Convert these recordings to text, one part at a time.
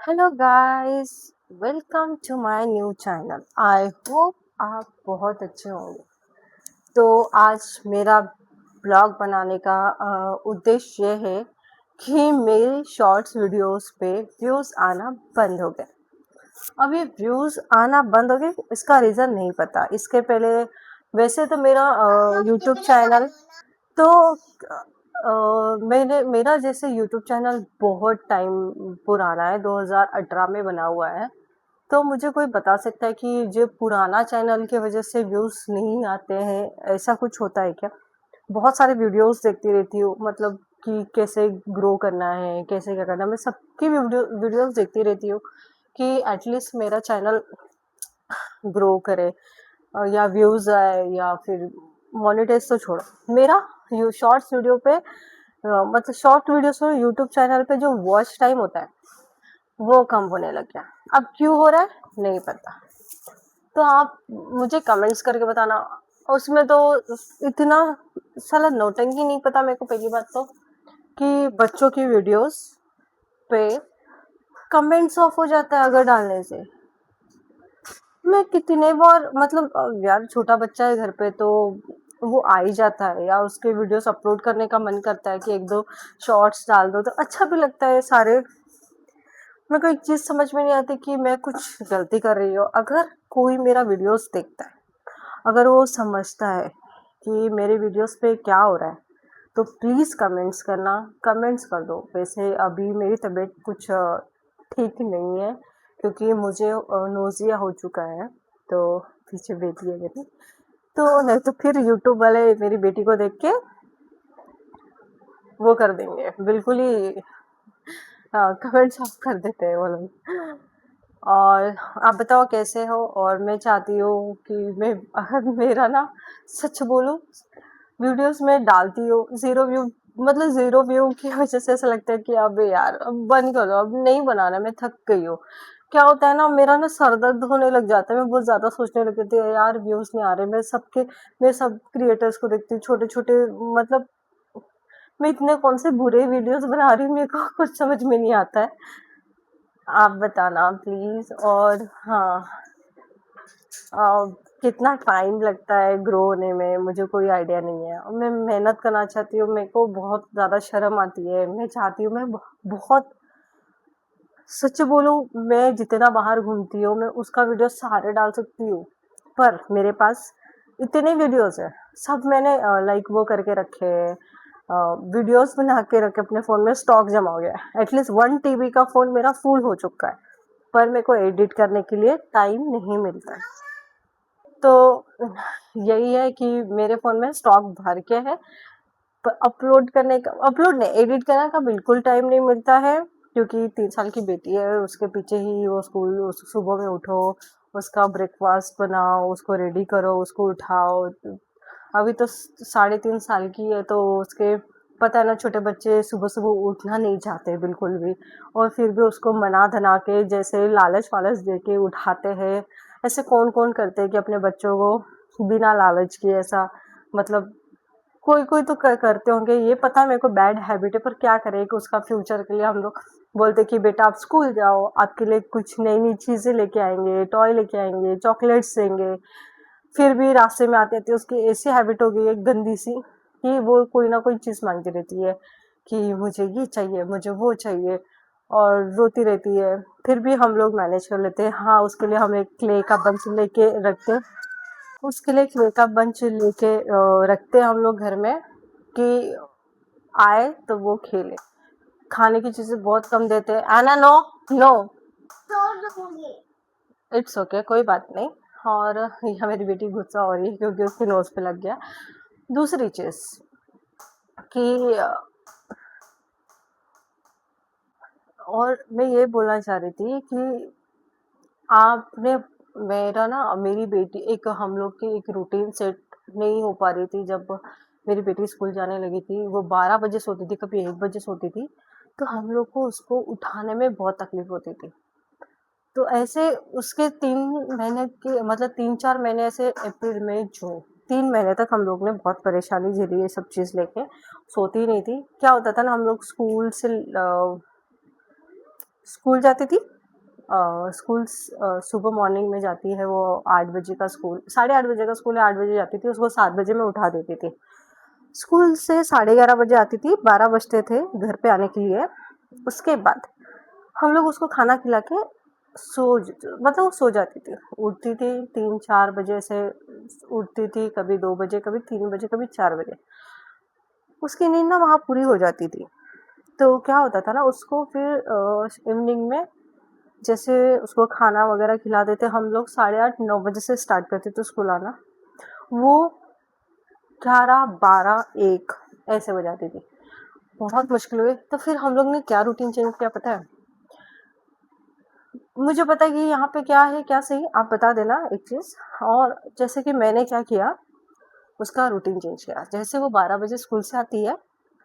Hello guys, welcome to my new channel. I hope आप बहुत अच्छे होंगे। तो आज मेरा ब्लॉग बनाने का उद्देश्य ये है कि मेरे शॉर्ट्स वीडियोस पे व्यूज़ आना बंद हो गए। अब ये व्यूज़ आना बंद हो गए, इसका रीज़न नहीं पता। इसके पहले वैसे तो मेरा यूट्यूब चैनल तो मैंने मेरा जैसे यूट्यूब चैनल बहुत टाइम पुराना है, 2018 में बना हुआ है। तो मुझे कोई बता सकता है कि जो पुराना चैनल की वजह से व्यूज़ नहीं आते हैं, ऐसा कुछ होता है क्या? बहुत सारे वीडियोस देखती रहती हूँ, मतलब कि कैसे ग्रो करना है, कैसे क्या करना है। मैं सबकी वीडियोस देखती रहती हूँ कि एटलीस्ट मेरा चैनल ग्रो करे, या व्यूज आए, या फिर मोनेटाइज तो छोड़ो। मेरा शॉर्ट्स वीडियो पे मतलब शॉर्ट वीडियोस में यूट्यूब चैनल पे जो वॉच टाइम होता है वो कम होने लग गया। अब क्यों हो रहा है नहीं पता, तो आप मुझे कमेंट्स करके बताना। उसमें तो इतना साला नौटंकी नहीं पता मेरे को। पहली बात तो कि बच्चों की वीडियोस पे कमेंट्स ऑफ हो जाता है अगर डालने से। मैं कितने बार मतलब यार छोटा बच्चा है घर पे, तो वो आ ही जाता है, या उसके वीडियोस अपलोड करने का मन करता है कि एक दो शॉर्ट्स डाल दो तो अच्छा भी लगता है सारे। मेरे को एक चीज समझ में नहीं आती कि मैं कुछ गलती कर रही हूँ। अगर कोई मेरा वीडियोस देखता है, अगर वो समझता है कि मेरे वीडियोस पे क्या हो रहा है, तो प्लीज कमेंट्स करना, कमेंट्स कर दो। वैसे अभी मेरी तबीयत कुछ ठीक नहीं है, क्योंकि मुझे नोजिया हो चुका है। तो पीछे बेटी है मेरी, तो नहीं तो फिर यूट्यूब वाले मेरी बेटी को देख के वो कर देंगे, बिल्कुल ही कमेंट्स ऑफ कर देते हैं वो लोग। और आप बताओ कैसे हो? और मैं चाहती हूँ कि मैं अगर मेरा ना सच बोलूं, वीडियोस में डालती हूँ ज़ीरो व्यू, मतलब ज़ीरो व्यू की वजह से ऐसा लगता है कि अब यार अब बंद कर दो, अब नहीं बनाना, मैं थक गई हूँ। क्या होता है ना, मेरा ना सर दर्द होने लग जाता है। मैं बहुत ज़्यादा सोचने लग जाती हूँ यार व्यूज़ नहीं आ रहे। मैं सब क्रिएटर्स को देखती हूँ, छोटे-छोटे, मतलब मैं इतने कौन से बुरे वीडियोस बना रही हूँ, मेरे को कुछ समझ में नहीं आता है। आप बताना प्लीज़। और हाँ, अ, कितना टाइम लगता है ग्रो होने में मुझे कोई आइडिया नहीं है। और मैं मेहनत करना चाहती हूँ, मेरे को बहुत ज़्यादा शर्म आती है। मैं चाहती हूँ मैं बहुत सच बोलूँ, मैं जितना बाहर घूमती हूँ मैं उसका वीडियो सारे डाल सकती हूँ, पर मेरे पास इतने वीडियोस है, सब मैंने लाइक वो करके रखे हैं, वीडियोस बना के रखे अपने फ़ोन में, स्टॉक जमा हो गया है। एटलीस्ट 1 TB का फ़ोन मेरा फुल हो चुका है, पर मेरे को एडिट करने के लिए टाइम नहीं मिलता है। तो यही है कि मेरे फ़ोन में स्टॉक भर के है, पर अपलोड नहीं, एडिट करने का बिल्कुल टाइम नहीं मिलता है, क्योंकि 3 साल की बेटी है, उसके पीछे ही वो स्कूल, सुबह में उठो, उसका ब्रेकफास्ट बनाओ, उसको रेडी करो, उसको उठाओ। अभी तो 3.5 साल की है, तो उसके पता है ना, छोटे बच्चे सुबह सुबह उठना नहीं चाहते बिल्कुल भी, और फिर भी उसको मना धना के जैसे लालच वालच दे के उठाते हैं। ऐसे कौन कौन करते हैं कि अपने बच्चों को बिना लालच के ऐसा, मतलब कोई कोई तो करते होंगे, ये पता है मेरे को बैड हैबिट है, पर क्या करें कि उसका फ्यूचर के लिए हम लोग बोलते कि बेटा आप स्कूल जाओ, आपके लिए कुछ नई नई चीजें लेके आएंगे, टॉय लेके आएंगे, चॉकलेट्स देंगे। फिर भी रास्ते में आते आते उसकी ऐसी हैबिट हो गई है गंदी सी, कि वो कोई ना कोई चीज मांगती रहती है कि मुझे ये चाहिए, मुझे वो चाहिए, और रोती रहती है। फिर भी हम लोग मैनेज कर लेते हैं। हाँ, उसके लिए हम एक क्ले का बंच लेके रखते हैं, उसके लिए एक क्ले का बंच लेके रखते हैं हम लोग घर में, कि आए तो वो खेले। खाने की चीजें बहुत कम देते हैं। आना, नो नो, इट्स ओके, कोई बात नहीं। और यहाँ मेरी बेटी गुस्सा हो रही है क्योंकि उसके नोज पे लग गया। दूसरी चीज कि और मैं ये बोलना चाह रही थी कि आपने, मेरा ना मेरी बेटी, एक हम लोग की एक रूटीन सेट नहीं हो पा रही थी। जब मेरी बेटी स्कूल जाने लगी थी, वो 12 बजे सोती थी, कभी 1 बजे सोती थी, तो हम लोग को उसको उठाने में बहुत तकलीफ होती थी। तो ऐसे उसके 3 महीने के, मतलब 3-4 महीने ऐसे, अप्रैल मई जून, 3 महीने तक हम लोग ने बहुत परेशानी झेली ये सब चीज़ लेके। सोती नहीं थी। क्या होता था ना, हम लोग स्कूल जाती थी। स्कूल सुबह मॉर्निंग में जाती है वो 8 बजे का स्कूल, 8:30 बजे का स्कूल है, 8 बजे जाती थी, उसको 7 बजे मैं उठा देती थी। स्कूल से 11:30 बजे आती थी, 12 बजते थे घर पे आने के लिए। उसके बाद हम लोग उसको खाना खिला के मतलब वो सो जाती थी, उठती थी 3-4 बजे से उठती थी, कभी 2 बजे, कभी 3 बजे, कभी 4 बजे। उसकी नींद ना वहाँ पूरी हो जाती थी। तो क्या होता था ना, उसको फिर इवनिंग में जैसे उसको खाना वगैरह खिला देते हम लोग, 8:30-9 बजे से स्टार्ट करते थे स्कूल आना। वो 11, 12, 1 ऐसे हो जाती थी। बहुत मुश्किल हुई। तो फिर हम लोग ने क्या रूटीन चेंज किया पता है? मुझे पता है कि यहाँ पे क्या है क्या सही, आप बता देना एक चीज़। और जैसे कि मैंने क्या किया, उसका रूटीन चेंज किया। जैसे वो 12 बजे स्कूल से आती है,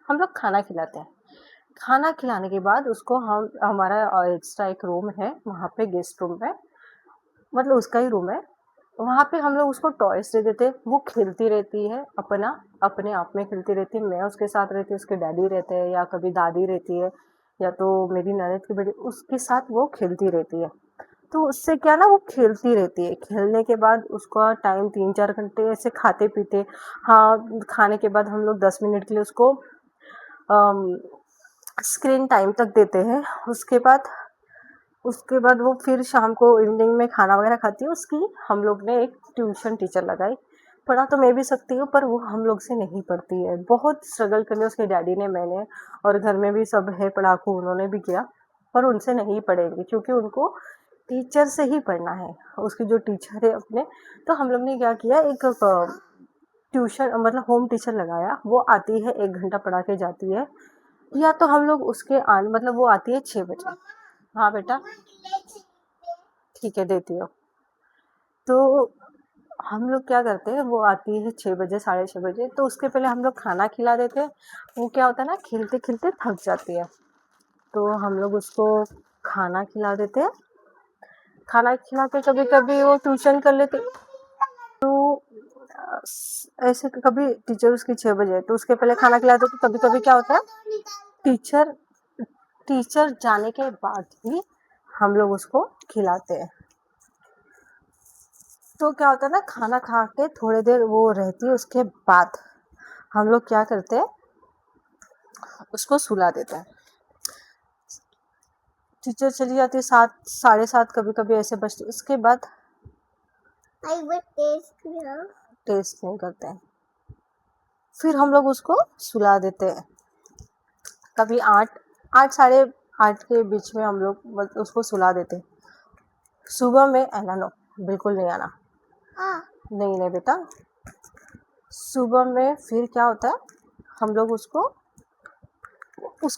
हम लोग खाना खिलाते हैं। खाना खिलाने के बाद उसको हम हमारा एक्स्ट्रा एक रूम है वहाँ पे, गेस्ट रूम है, मतलब उसका ही रूम है। वहाँ पे हम लोग उसको टॉयज दे देते हैं, वो खेलती रहती है अपने आप में खेलती रहती है। मैं उसके साथ रहती हूँ, उसके डैडी रहते हैं, या कभी दादी रहती है, या तो मेरी ननद की बेटी, उसके साथ वो खेलती रहती है। तो उससे क्या ना, वो खेलती रहती है। खेलने के बाद उसका टाइम 3-4 घंटे ऐसे खाते पीते। हाँ, खाने के बाद हम लोग 10 मिनट के लिए उसको स्क्रीन टाइम तक देते हैं। उसके बाद वो फिर शाम को इवनिंग में खाना वगैरह खाती है। उसकी हम लोग ने एक ट्यूशन टीचर लगाई। पढ़ा तो मैं भी सकती हूँ, पर वो हम लोग से नहीं पढ़ती है। बहुत स्ट्रगल करके उसके डैडी ने, मैंने और घर में भी सब है पढ़ाकू, उन्होंने भी किया, पर उनसे नहीं पढ़ेंगी क्योंकि उनको टीचर से ही पढ़ना है। उसकी जो टीचर है अपने, तो हम लोग ने क्या किया, एक ट्यूशन मतलब होम टीचर लगाया। वो आती है, 1 घंटा पढ़ा के जाती है। या तो हम लोग उसके मतलब वो आती है 6 बजे। हाँ बेटा, ठीक है देती हूँ। तो हम लोग क्या करते हैं, वो आती है 6 बजे, 6:30 बजे, तो उसके पहले हम लोग खाना खिला देते हैं। वो क्या होता है ना, खेलते खेलते थक जाती है, तो हम लोग उसको खाना खिला देते हैं। खाना खिला के कभी कभी वो ट्यूशन कर लेती। तो ऐसे कभी टीचर उसकी 6 बजे है, तो उसके पहले खाना खिलाते। तो कभी कभी क्या होता है, टीचर टीचर जाने के बाद भी हम लोग उसको खिलाते हैं। तो क्या होता है ना, खाना खा के थोड़ी देर वो रहती है, उसके बाद हम लोग क्या करते हैं, उसको सुला देते हैं। टीचर चली जाती है 7, 7:30, कभी कभी ऐसे बजते। उसके बाद टेस्ट नहीं करते हैं, फिर हम लोग उसको सुला देते हैं। कभी 8, 8:30 के बीच में हम लोग उसको सुला देते हैं। सुबह में आना, नो बिल्कुल नहीं आना। नहीं नहीं बेटा, सुबह में फिर क्या होता है, हम लोग उसको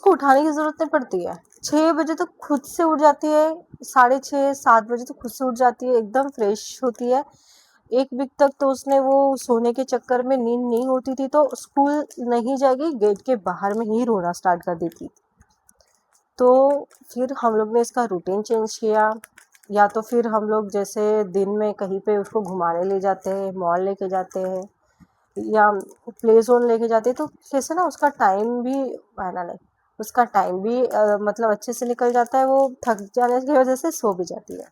उठाने की जरूरत नहीं पड़ती है। 6 बजे तो खुद से उठ जाती है, 6:30, 7 बजे तो खुद से उठ जाती है, एकदम फ्रेश होती है। 1 वीक तक तो उसने वो सोने के चक्कर में नींद नहीं होती थी, तो स्कूल नहीं जाएगी, गेट के बाहर में ही रोना स्टार्ट कर देती। तो फिर हम लोग ने इसका रूटीन चेंज किया। या तो फिर हम लोग जैसे दिन में कहीं पे उसको घुमाने ले जाते हैं, मॉल लेके जाते हैं, या प्ले जोन लेके जाते हैं। तो कैसे ना, उसका टाइम भी आना नहीं, उसका टाइम भी मतलब अच्छे से निकल जाता है। वो थक जाने की वजह से सो भी जाती है।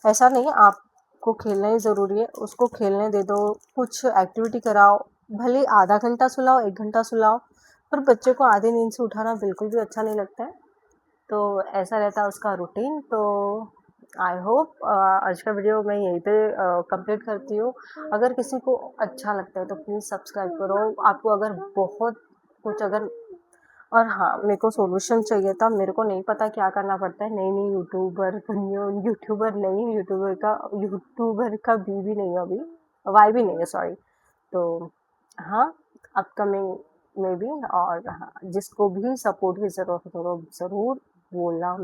ऐसा नहीं है, आपको खेलना ही ज़रूरी है, उसको खेलने दे दो, कुछ एक्टिविटी कराओ, भले आधा घंटा सुलाओ, 1 घंटा सुलाओ, पर बच्चे को आधी नींद से उठाना बिल्कुल भी अच्छा नहीं लगता है। तो ऐसा रहता है उसका रूटीन। तो आई होप आज का वीडियो मैं यहीं पे कंप्लीट करती हूँ। अगर किसी को अच्छा लगता है तो प्लीज़ सब्सक्राइब करो। आपको अगर बहुत कुछ अगर, और हाँ, मेरे को सॉल्यूशन चाहिए था, मेरे को नहीं पता क्या करना पड़ता है। नई नई यूट्यूबर बनी हूँ, यूट्यूबर का भी नहीं है अभी, वाई भी नहीं है, सॉरी। तो हाँ, अपकमिंग में भी। और हाँ, जिसको भी सपोर्ट की ज़रूरत हो ज़रूर बोलना।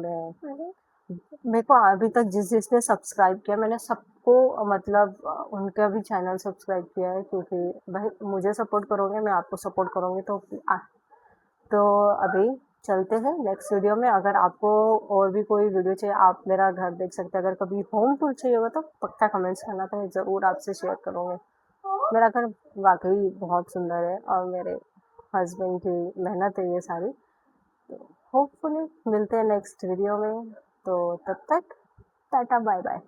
मेरे को अभी तक जिसने सब्सक्राइब किया, मैंने सबको मतलब उनका भी चैनल सब्सक्राइब किया है, क्योंकि भाई मुझे सपोर्ट करोगे, मैं आपको सपोर्ट करूँगी। तो अभी चलते हैं नेक्स्ट वीडियो में। अगर आपको और भी कोई वीडियो चाहिए, आप मेरा घर देख सकते हैं। अगर कभी होम टूर चाहिए होगा तो पक्का कमेंट्स करना, तो मैं ज़रूर आपसे शेयर करूँगी। मेरा घर वाकई बहुत सुंदर है, और मेरे हस्बैंड की मेहनत है ये सारी। तो होपफुली मिलते हैं नेक्स्ट वीडियो में। तो तब तक टाटा बाय बाय।